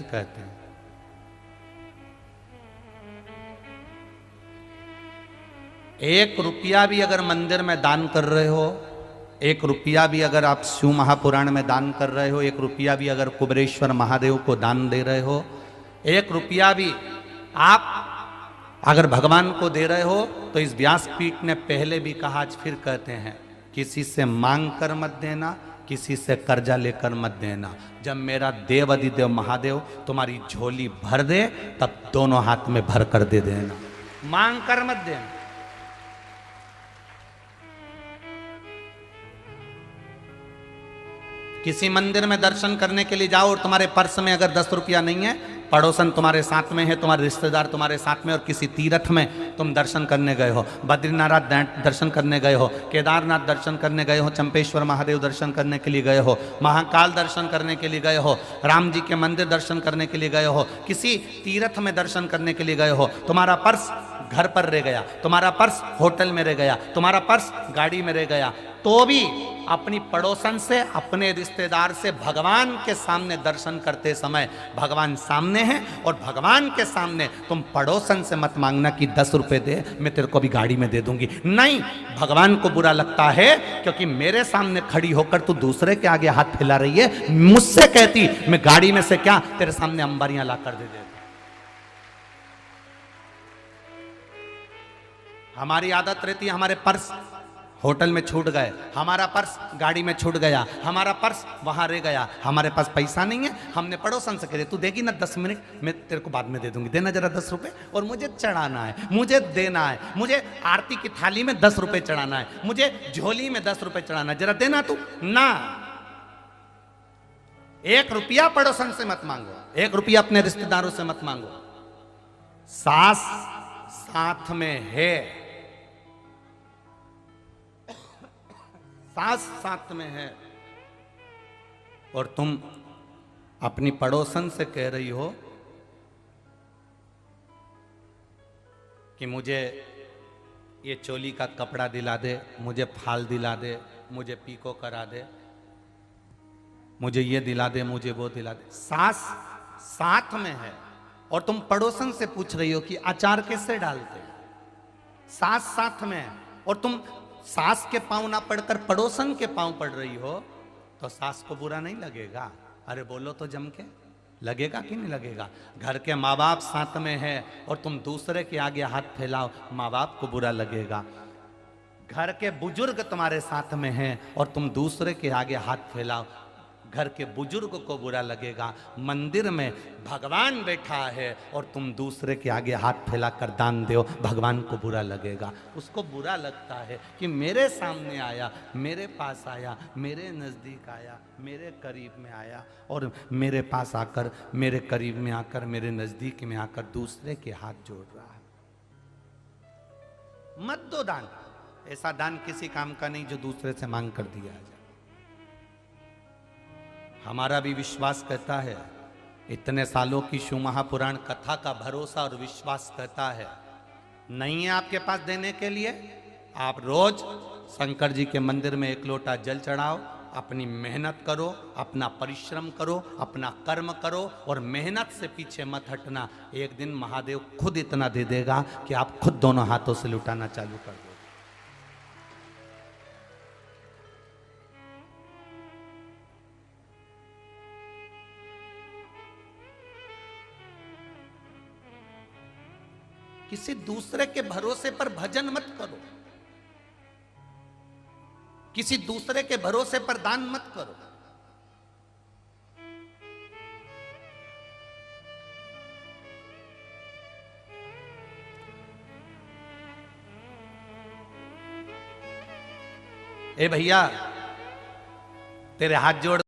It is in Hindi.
कहते हैं एक रुपया भी अगर मंदिर में दान कर रहे हो, एक रुपया भी अगर आप शिव महापुराण में दान कर रहे हो, एक रुपया भी अगर कुबेरेश्वर महादेव को दान दे रहे हो, एक रुपया भी आप अगर भगवान को दे रहे हो, तो इस व्यासपीठ ने पहले भी कहा, आज फिर कहते हैं, किसी से मांग कर मत देना, किसी से कर्जा लेकर मत देना। जब मेरा देव अधिदेव महादेव तुम्हारी झोली भर दे, तब दोनों हाथ में भर कर दे देना, मांग कर मत देना। किसी मंदिर में दर्शन करने के लिए जाओ और तुम्हारे पर्स में अगर 10 रुपया नहीं है, पड़ोसन तुम्हारे साथ में है, तुम्हारे रिश्तेदार तुम्हारे साथ में, और किसी तीर्थ में तुम दर्शन करने गए हो, बद्रीनाथ दर्शन करने गए हो, केदारनाथ दर्शन करने गए हो, चंपेश्वर महादेव दर्शन करने के लिए गए हो, महाकाल दर्शन करने के लिए गए हो, राम जी के मंदिर दर्शन करने के लिए गए हो, किसी तीर्थ में दर्शन करने के लिए गए हो, तुम्हारा पर्स घर पर रह गया, तुम्हारा पर्स होटल में रह गया, तुम्हारा पर्स गाड़ी में रह गया, तो भी अपनी पड़ोसन से, अपने रिश्तेदार से भगवान के सामने दर्शन करते समय, भगवान सामने है और भगवान के सामने तुम पड़ोसन से मत मांगना कि 10 रुपए दे, मैं तेरे को भी गाड़ी में दे दूंगी। नहीं, भगवान को बुरा लगता है, क्योंकि मेरे सामने खड़ी होकर तू दूसरे के आगे हाथ फैला रही है। मुझसे कहती मैं गाड़ी में से क्या तेरे सामने अंबारियां ला कर दे देता। हमारी आदत रहती है, हमारे पर्स होटल में छूट गए, हमारा पर्स गाड़ी में छूट गया, हमारा पर्स वहां रह गया, हमारे पास पैसा नहीं है, हमने पड़ोसन से कह दिया तू देगी ना 10 मिनट, मैं तेरे को बाद में दे दूंगी, देना जरा 10 रुपए, और मुझे चढ़ाना है, मुझे देना है, मुझे आरती की थाली में 10 रुपए चढ़ाना है, मुझे झोली में 10 रुपए चढ़ाना है, जरा देना तू ना। 1 रुपया पड़ोसन से मत मांगो, 1 रुपया अपने रिश्तेदारों से मत मांगो। सास साथ में है, सास साथ में है, और तुम अपनी पड़ोसन से कह रही हो कि मुझे ये चोली का कपड़ा दिला दे, मुझे फाल दिला दे, मुझे पीको करा दे, मुझे ये दिला दे, मुझे वो दिला दे। सास साथ में है और तुम पड़ोसन से पूछ रही हो कि अचार कैसे डालते। सास साथ में है और तुम सास के पांव ना पढ़कर पड़ोसन के पांव पढ़ रही हो, तो सास को बुरा नहीं लगेगा? अरे बोलो तो जम के, लगेगा कि नहीं लगेगा? घर के माँ बाप साथ में है और तुम दूसरे के आगे हाथ फैलाओ, माँ बाप को बुरा लगेगा। घर के बुजुर्ग तुम्हारे साथ में हैं और तुम दूसरे के आगे हाथ फैलाओ, घर के बुजुर्ग को बुरा लगेगा। मंदिर में भगवान बैठा है और तुम दूसरे के आगे हाथ फैला कर दान दो, भगवान को बुरा लगेगा। उसको बुरा लगता है कि मेरे सामने आया, मेरे पास आया, मेरे नज़दीक आया, मेरे करीब में आया, और मेरे पास आकर, मेरे करीब में आकर, मेरे नज़दीक में आकर दूसरे के हाथ जोड़ रहा है। मत दो दान, ऐसा दान किसी काम का नहीं जो दूसरे से मांग कर दिया जाए। हमारा भी विश्वास कहता है, इतने सालों की शिव महापुराण कथा का भरोसा और विश्वास कहता है, नहीं है आपके पास देने के लिए, आप रोज शंकर जी के मंदिर में 1 लोटा जल चढ़ाओ, अपनी मेहनत करो, अपना परिश्रम करो, अपना कर्म करो, और मेहनत से पीछे मत हटना। एक दिन महादेव खुद इतना दे देगा कि आप खुद दोनों हाथों से लुटाना चालू कर दो। किसी दूसरे के भरोसे पर भजन मत करो, किसी दूसरे के भरोसे पर दान मत करो। ए भैया, तेरे हाथ जोड़